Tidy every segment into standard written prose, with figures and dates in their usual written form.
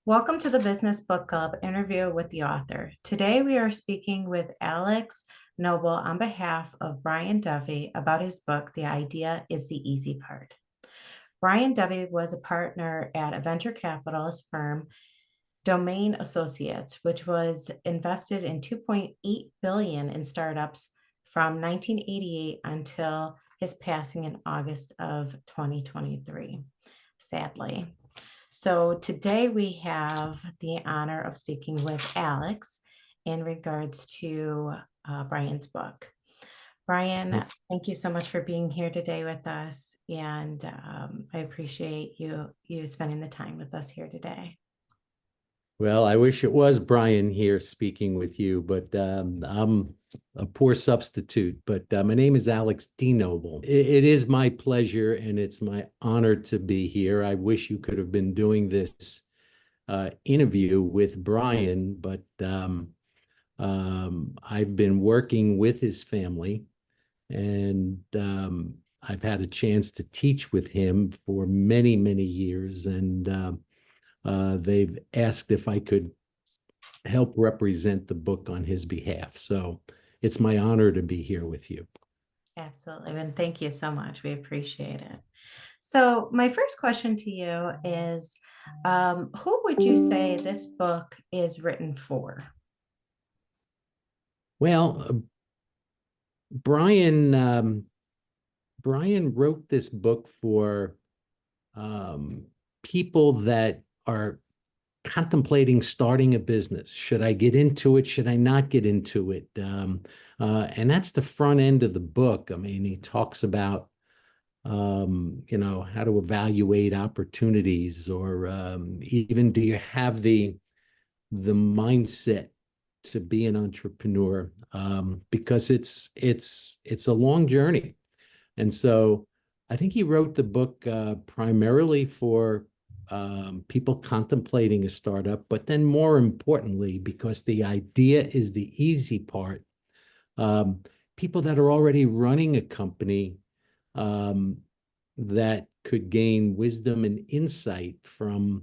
Welcome to the Business Book Club interview with the author. Today we are speaking with Alex Noble on behalf of Brian Dovey about his book, The Idea is the Easy Part. Brian Dovey was a partner at a venture capitalist firm, Domain Associates, which was invested in 2.8 billion in startups from 1988 until his passing in August of 2023, sadly. So today we have the honor of speaking with Alex in regards to Brian's book. Brian, thank you so much for being here today with us, and I appreciate you spending the time with us here today. Well, I wish it was Brian here speaking with you, but I'm a poor substitute. But my name is Alex DeNoble. It is my pleasure and it's my honor to be here. I wish you could have been doing this interview with Brian, but I've been working with his family and I've had a chance to teach with him for many, many years. And they've asked if I could help represent the book on his behalf. So it's my honor to be here with you. Absolutely. And thank you so much. We appreciate it. So, my first question to you is who would you say this book is written for? Well, Brian Brian wrote this book for people that are contemplating starting a business. Should I get into it? Should I not get into it? And that's the front end of the book. I mean, he talks about how to evaluate opportunities, or even do you have the mindset to be an entrepreneur? Because it's a long journey. And so I think he wrote the book primarily for people contemplating a startup, but then more importantly, because the idea is the easy part, people that are already running a company that could gain wisdom and insight from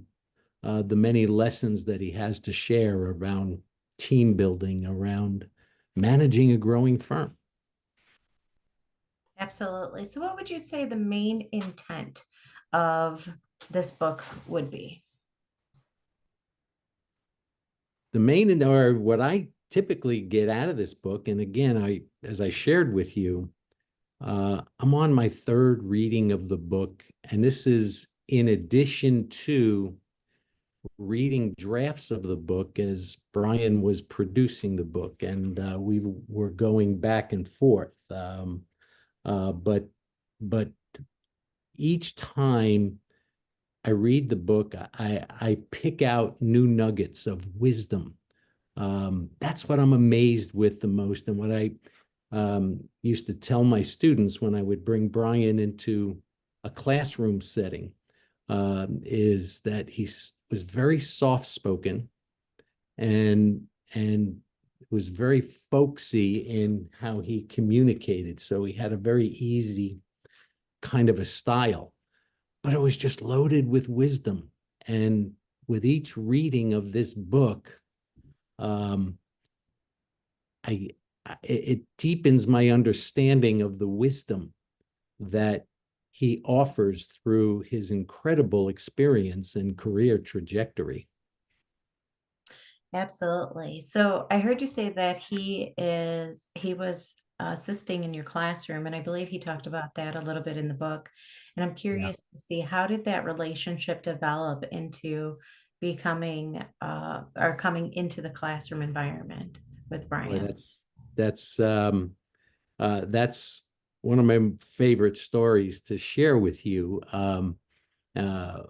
the many lessons that he has to share around team building, around managing a growing firm. Absolutely. So, what would you say the main intent of this book would be? The main, or what I typically get out of this book, and again, as I shared with you, I'm on my third reading of the book, and this is in addition to reading drafts of the book as Brian was producing the book, and we were going back and forth. But each time I read the book, I pick out new nuggets of wisdom. That's what I'm amazed with the most, and what I used to tell my students when I would bring Brian into a classroom setting is that he was very soft-spoken and was very folksy in how he communicated. So he had a very easy kind of a style, but it was just loaded with wisdom. And with each reading of this book, um, it deepens my understanding of the wisdom that he offers through his incredible experience and career trajectory. Absolutely. So, I heard you say that he was assisting in your classroom, and I believe he talked about that a little bit in the book. And I'm Yeah. curious to see, how did that relationship develop into becoming or coming into the classroom environment with Boy, Brian? that's that's one of my favorite stories to share with you. Uh,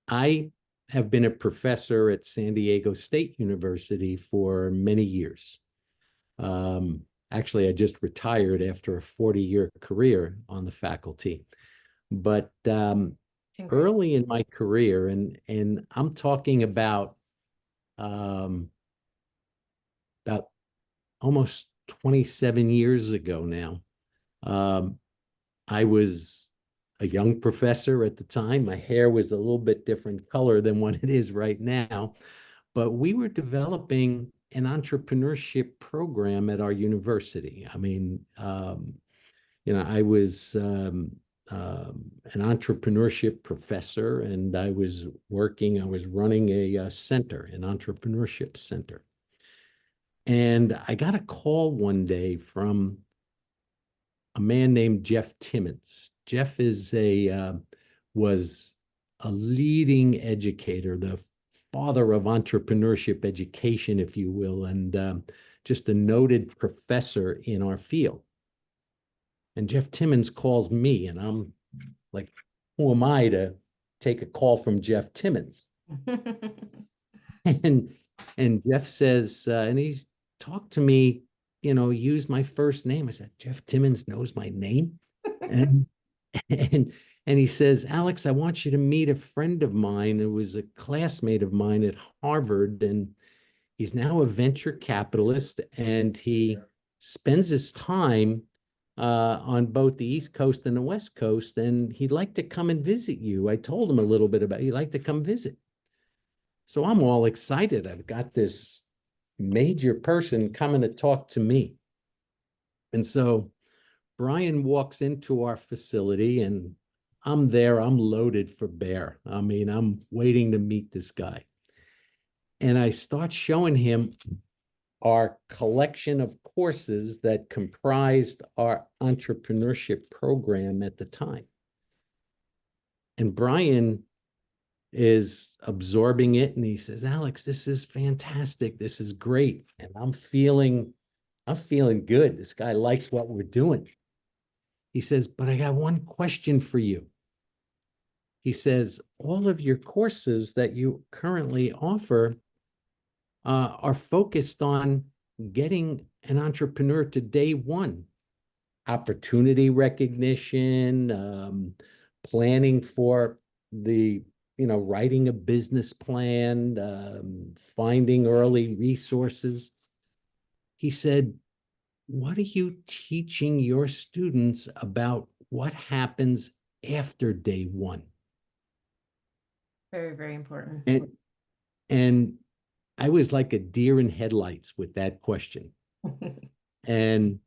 I have been a professor at San Diego State University for many years. Actually, I just retired after a 40-year career on the faculty. But Congrats. early in my career, and I'm talking um, about almost 27 years ago now, um, I was a young professor at the time. My hair was a little bit different color than what it is right now, but we were developing an entrepreneurship program at our university. I mean, I was an entrepreneurship professor, and I was running a center, an entrepreneurship center. And I got a call one day from a man named Jeff Timmons. Jeff was a leading educator, the father of entrepreneurship education, if you will, and just a noted professor in our field. And Jeff Timmons calls me, and I'm like, who am I to take a call from Jeff Timmons? and and Jeff says, and he's talked to me, use my first name. I said, Jeff Timmons knows my name. and and and he says, Alex, I want you to meet a friend of mine who was a classmate of mine at Harvard, and he's now a venture capitalist, and he spends his time on both the East Coast and the West Coast, and he'd like to come and visit you. I told him a little bit about it. He'd like to come visit. So I'm all excited. I've got this major person coming to talk to me. And so Brian walks into our facility, and I'm there. I'm loaded for bear. I mean, I'm waiting to meet this guy. And I start showing him our collection of courses that comprised our entrepreneurship program at the time. And Brian is absorbing it, and he says, Alex, this is fantastic. This is great. And I'm feeling good. This guy likes what we're doing. He says, but I got one question for you. He says, all of your courses that you currently offer are focused on getting an entrepreneur to day one. Opportunity recognition, planning for writing a business plan, finding early resources. He said, what are you teaching your students about what happens after day one? Very, very important. And I was like a deer in headlights with that question. And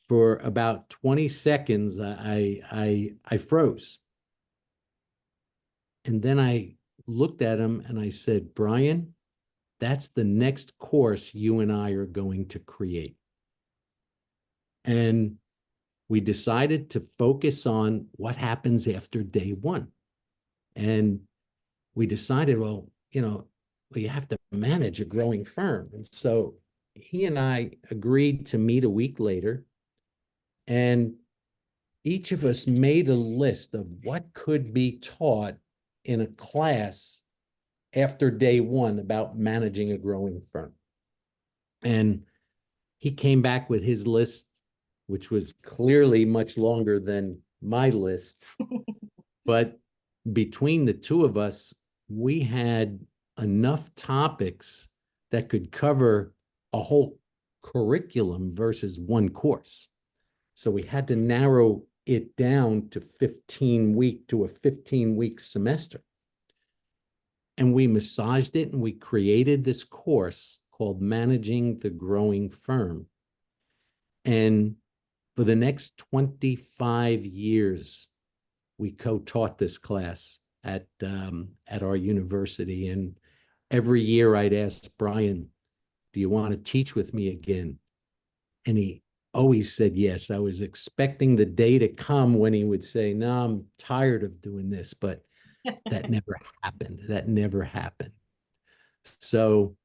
for about 20 seconds, I froze. And then I looked at him and I said, Brian, that's the next course you and I are going to create. And we decided to focus on what happens after day one. And we decided, well, you have to manage a growing firm. And so he and I agreed to meet a week later, and each of us made a list of what could be taught in a class after day one about managing a growing firm. And he came back with his list, which was clearly much longer than my list. But between the two of us, we had enough topics that could cover a whole curriculum versus one course. So we had to narrow it down to a 15-week semester. And we massaged it, and we created this course called Managing the Growing Firm. And for the next 25 years, we co-taught this class at our university. And every year I'd ask Brian, do you want to teach with me again? And he always said yes. I was expecting the day to come when he would say, no, I'm tired of doing this, but that never happened. That never happened. So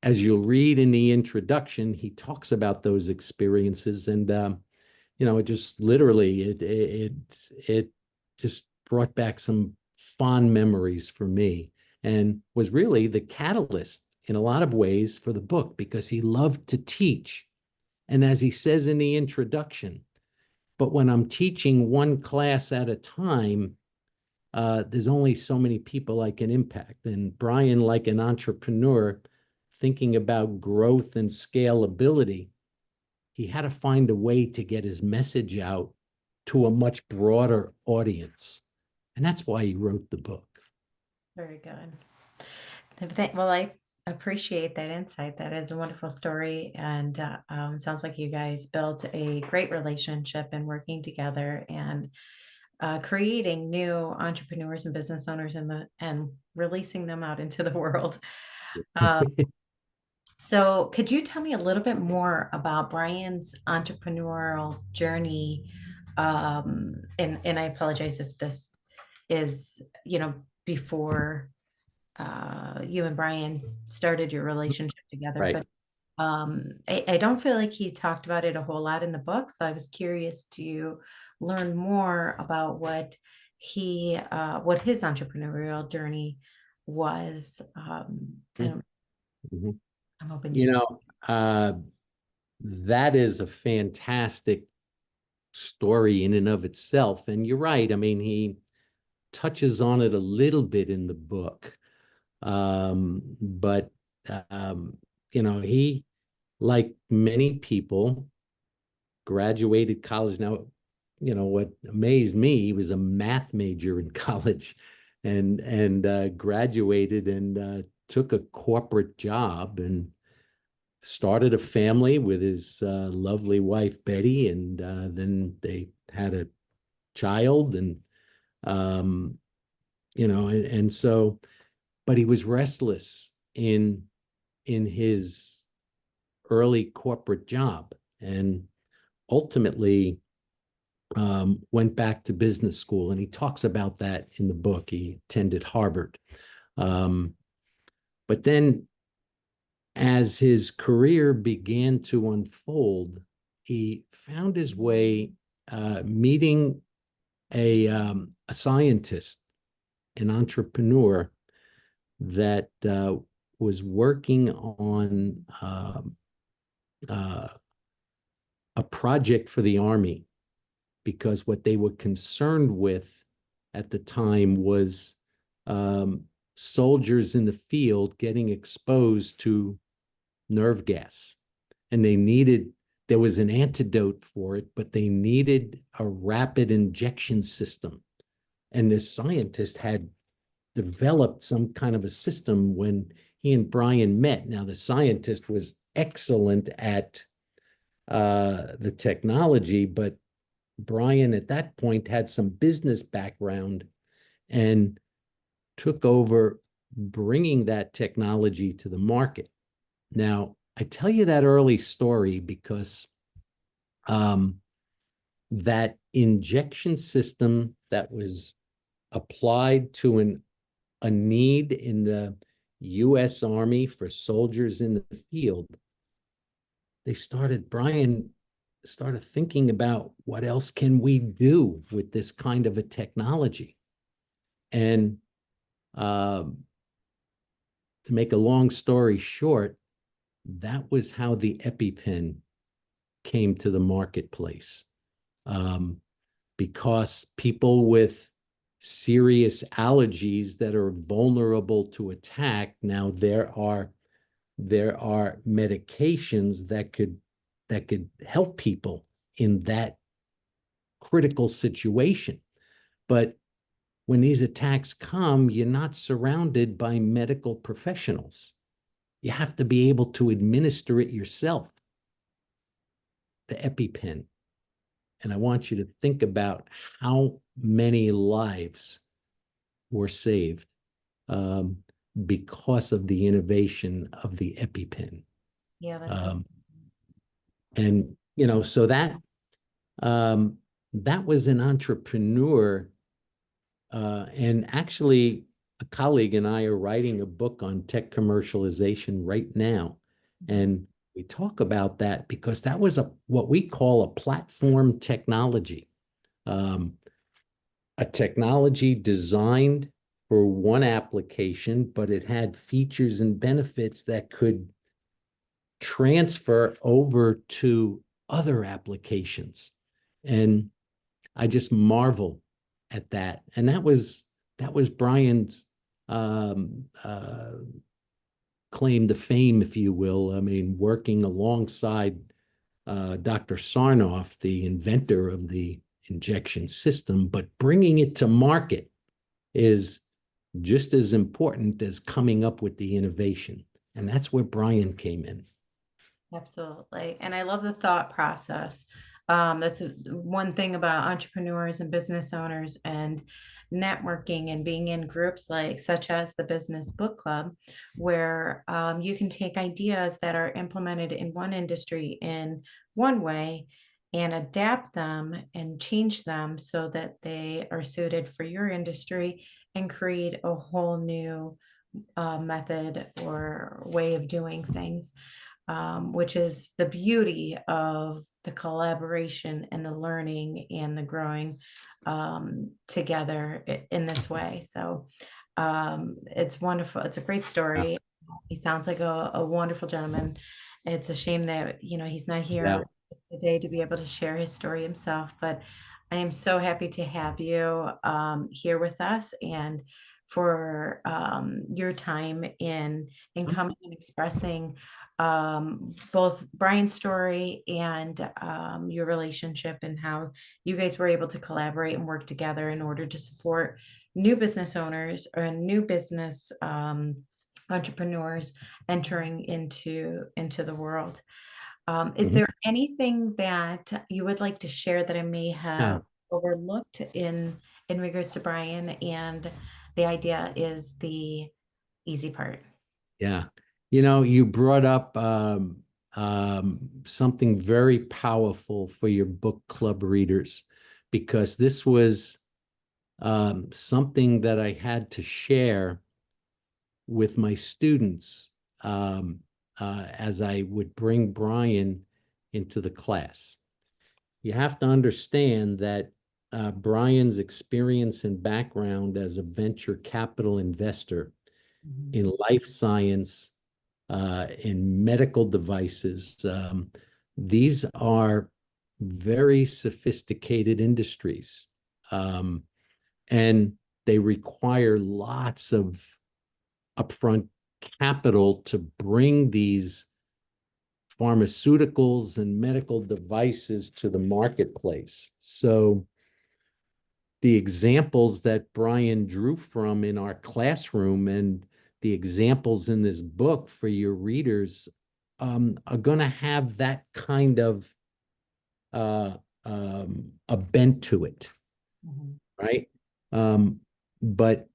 as you'll read in the introduction, he talks about those experiences, and it just literally it just brought back some fond memories for me, and was really the catalyst in a lot of ways for the book, because he loved to teach. And as he says in the introduction, but when I'm teaching one class at a time, there's only so many people I can impact. And Brian, like an entrepreneur, thinking about growth and scalability, he had to find a way to get his message out to a much broader audience. And that's why he wrote the book. Very good. Well, I appreciate that insight. That is a wonderful story, and sounds like you guys built a great relationship and working together and creating new entrepreneurs and business owners and releasing them out into the world. Uh, so, could you tell me a little bit more about Brian's entrepreneurial journey? And I apologize if this is, before you and Brian started your relationship together, Right. but I don't feel like he talked about it a whole lot in the book. So I was curious to learn more about what his entrepreneurial journey was. And Mhm. I'm hoping you You can. know, uh, that is a fantastic story in and of itself. And you're right. I mean, he touches on it a little bit in the book. But, um, he, like many people, graduated college. Now, what amazed me, he was a math major in college and graduated and took a corporate job and started a family with his lovely wife Betty, and then they had a child, and um, and so, but he was restless in his early corporate job, and ultimately went back to business school, and he talks about that in the book. He attended Harvard, um, but then as his career began to unfold, he found his way meeting a scientist, an entrepreneur that was working on uh, a project for the Army, because what they were concerned with at the time was soldiers in the field getting exposed to nerve gas. And there was an antidote for it, but they needed a rapid injection system. And this scientist had developed some kind of a system when he and Brian met. Now, the scientist was excellent at the technology, but Brian at that point had some business background and took over bringing that technology to the market. Now, I tell you that early story because um, that injection system that was applied to a need in the U.S. Army for soldiers in the field, Brian started thinking about what else can we do with this kind of a technology. And to make a long story short, that was how the EpiPen came to the marketplace. Um, because people with serious allergies that are vulnerable to attack, now there are medications that could help people in that critical situation. But when these attacks come, you're not surrounded by medical professionals. You have to be able to administer it yourself, the EpiPen. And I want you to think about how many lives were saved um, because of the innovation of the EpiPen. Yeah, that's Um, and so um, that was an entrepreneur. And actually, a colleague and I are writing a book on tech commercialization right now. And we talk about that because that was what we call a platform technology, um, a technology designed for one application, but it had features and benefits that could transfer over to other applications. And I just marvel at that. And that was Brian's um, uh, claim to fame, if you will. I mean, working alongside Dr. Sarnoff, the inventor of the injection system, but bringing it to market is just as important as coming up with the innovation. And that's where Brian came in. Absolutely. And I love the thought process. One thing about entrepreneurs and business owners and networking and being in groups like such as the Business Book Club, where you can take ideas that are implemented in one industry in one way and adapt them and change them so that they are suited for your industry and create a whole new method or way of doing things, which is the beauty of the collaboration and the learning and the growing together in this way. So it's wonderful. It's a great Yeah. story. He sounds like a wonderful gentleman. It's a shame that, he's not here Yeah. with us today to be able to share his story himself, but I am so happy to have you here with us and for your time in coming and expressing both Brian's story and your relationship and how you guys were able to collaborate and work together in order to support new business owners or new business entrepreneurs entering into the world. Is Mhm. there anything that you would like to share that I may Yeah. have overlooked in regards to Brian and the idea is the easy part? Yeah. You brought up something very powerful for your book club readers, because this was something that I had to share with my students as I would bring Brian into the class. You have to understand that Brian's experience and background as a venture capital investor Mhm. in life science, in medical devices, these are very sophisticated industries. Um, and they require lots of upfront capital to bring these pharmaceuticals and medical devices to the marketplace. So the examples that Brian drew from in our classroom and the examples in this book for your readers are going to have that kind of uh, a bent to it, Mhm. right? But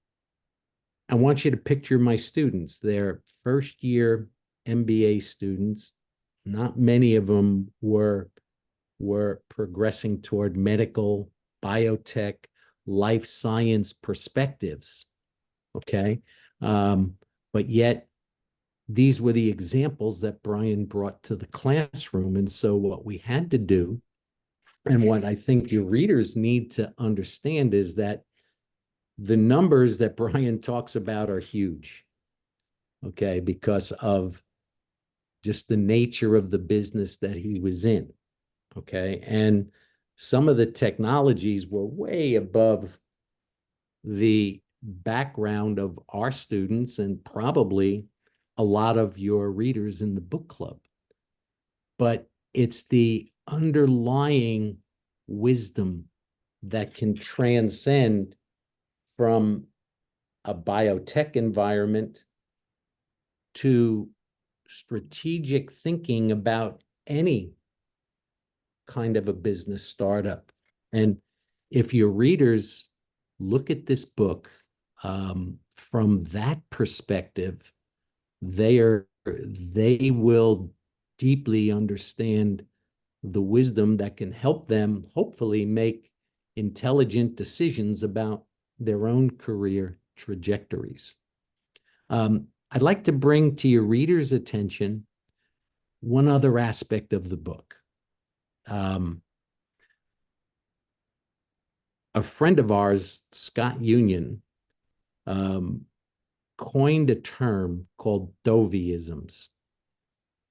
I want you to picture my students. They're first year MBA students. Not many of them were progressing toward medical, biotech, life science perspectives. Okay. Um, but yet these were the examples that Brian brought to the classroom. And so what we had to do, and what I think your readers need to understand, is that the numbers that Brian talks about are huge. Okay, because of just the nature of the business that he was in. Okay, and some of the technologies were way above the background of our students and probably a lot of your readers in the book club. But it's the underlying wisdom that can transcend from a biotech environment to strategic thinking about any kind of a business startup. And if your readers look at this book from that perspective, they will deeply understand the wisdom that can help them hopefully make intelligent decisions about their own career trajectories. I'd like to bring to your readers' attention one other aspect of the book. A friend of ours, Scott Union, um, coined a term called Doveyisms.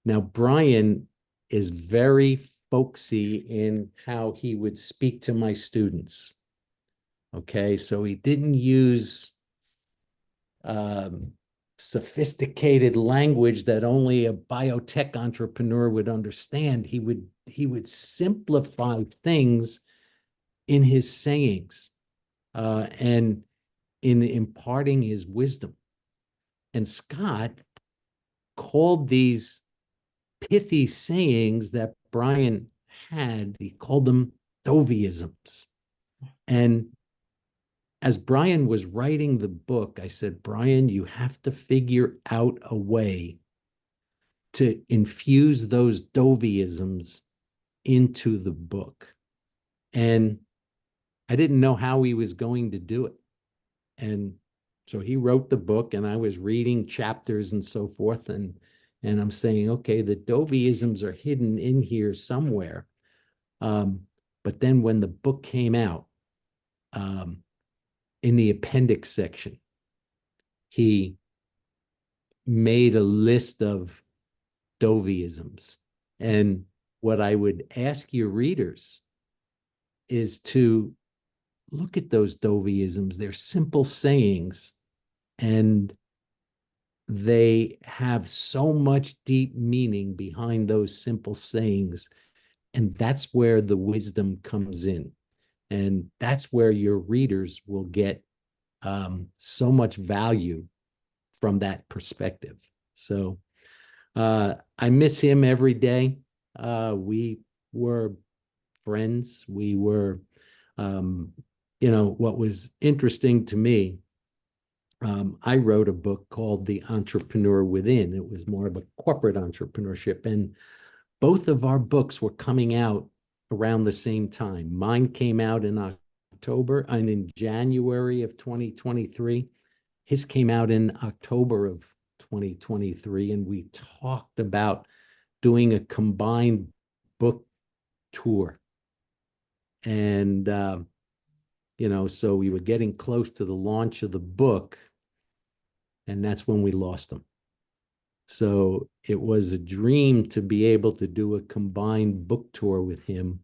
Now, Brian is very folksy in how he would speak to my students. Okay, so he didn't use um, sophisticated language that only a biotech entrepreneur would understand. He would simplify things in his sayings and in imparting his wisdom. And Scott called these pithy sayings that Brian had, he called them Doveyisms. And as Brian was writing the book, I said, Brian, you have to figure out a way to infuse those Doveyisms into the book. And I didn't know how he was going to do it. And so he wrote the book, and I was reading chapters and so forth. And I'm saying, okay, the Doveyisms are hidden in here somewhere. But then when the book came out, in the appendix section, he made a list of Doveyisms. And what I would ask your readers is to look at those Doveyisms. They're simple sayings, and they have so much deep meaning behind those simple sayings. And that's where the wisdom comes in. And that's where your readers will get so much value from that perspective. So I miss him every day. We were friends. We were, what was interesting to me, I wrote a book called The Entrepreneur Within. It was more of a corporate entrepreneurship. And both of our books were coming out around the same time. Mine came out in October and in January of 2023. His came out in October of 2023. And we talked about doing a combined book tour. And, so we were getting close to the launch of the book, and that's when we lost him. So it was a dream to be able to do a combined book tour with him.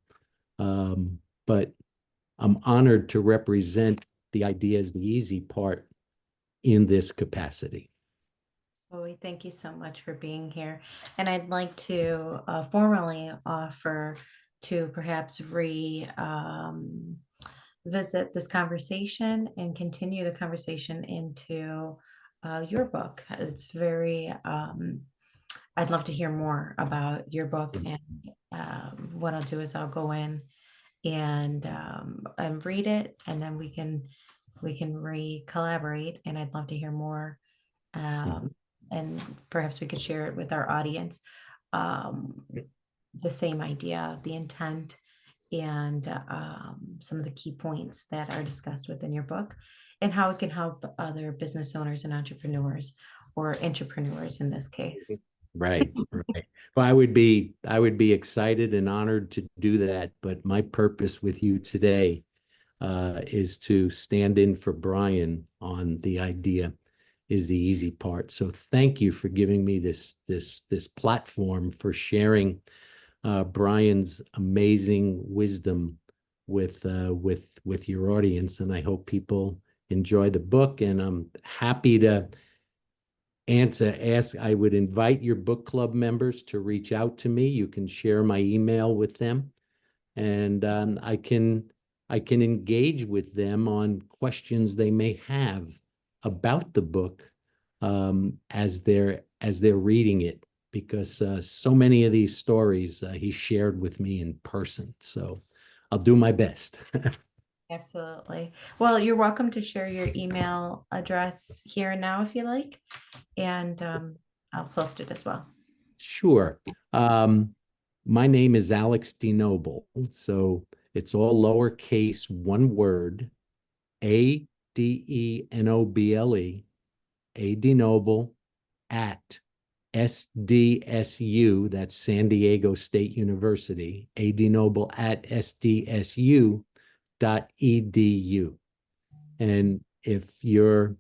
But I'm honored to represent the idea as the easy part in this capacity. Well, we thank you so much for being here. And I'd like to formally offer to perhaps visit this conversation and continue the conversation into your book. It's very, I'd love to hear more about your book. And what I'll do is I'll go in and read it, and then we can re-collaborate. And I'd love to hear more. And perhaps we could share it with our audience. The same idea, the intent, and some of the key points that are discussed within your book, and how it can help other business owners and entrepreneurs, or entrepreneurs in this case. Right, right. Well, I would be excited and honored to do that. But my purpose with you today is to stand in for Brian on the idea is the easy part. So thank you for giving me this platform for sharing Brian's amazing wisdom with your audience. And I hope people enjoy the book. And I'm happy to I would invite your book club members to reach out to me. You can share my email with them, and I can engage with them on questions they may have about the book as they're reading it, because so many of these stories he shared with me in person. So I'll do my best. Absolutely. Well, you're welcome to share your email address here and now if you like, and I'll post it as well. Sure. My name is Alex DeNoble. So it's all lowercase, one word, ADENOBLE, DeNoble at SDSU, that's San Diego State University, DeNoble at SDSU.edu. And if you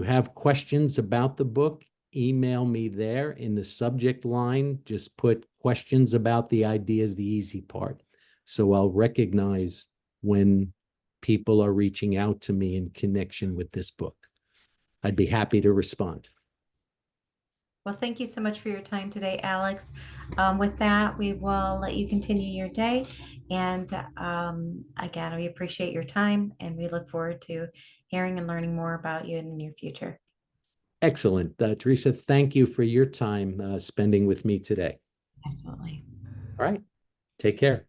have questions about the book, email me there in the subject line. Just put questions about the ideas, the easy part. So I'll recognize when people are reaching out to me in connection with this book. I'd be happy to respond. Well, thank you so much for your time today, Alex. With that, we will let you continue your day. And again, we appreciate your time and we look forward to hearing and learning more about you in the near future. Excellent. Teresa, thank you for your time spending with me today. Absolutely. All right. Take care.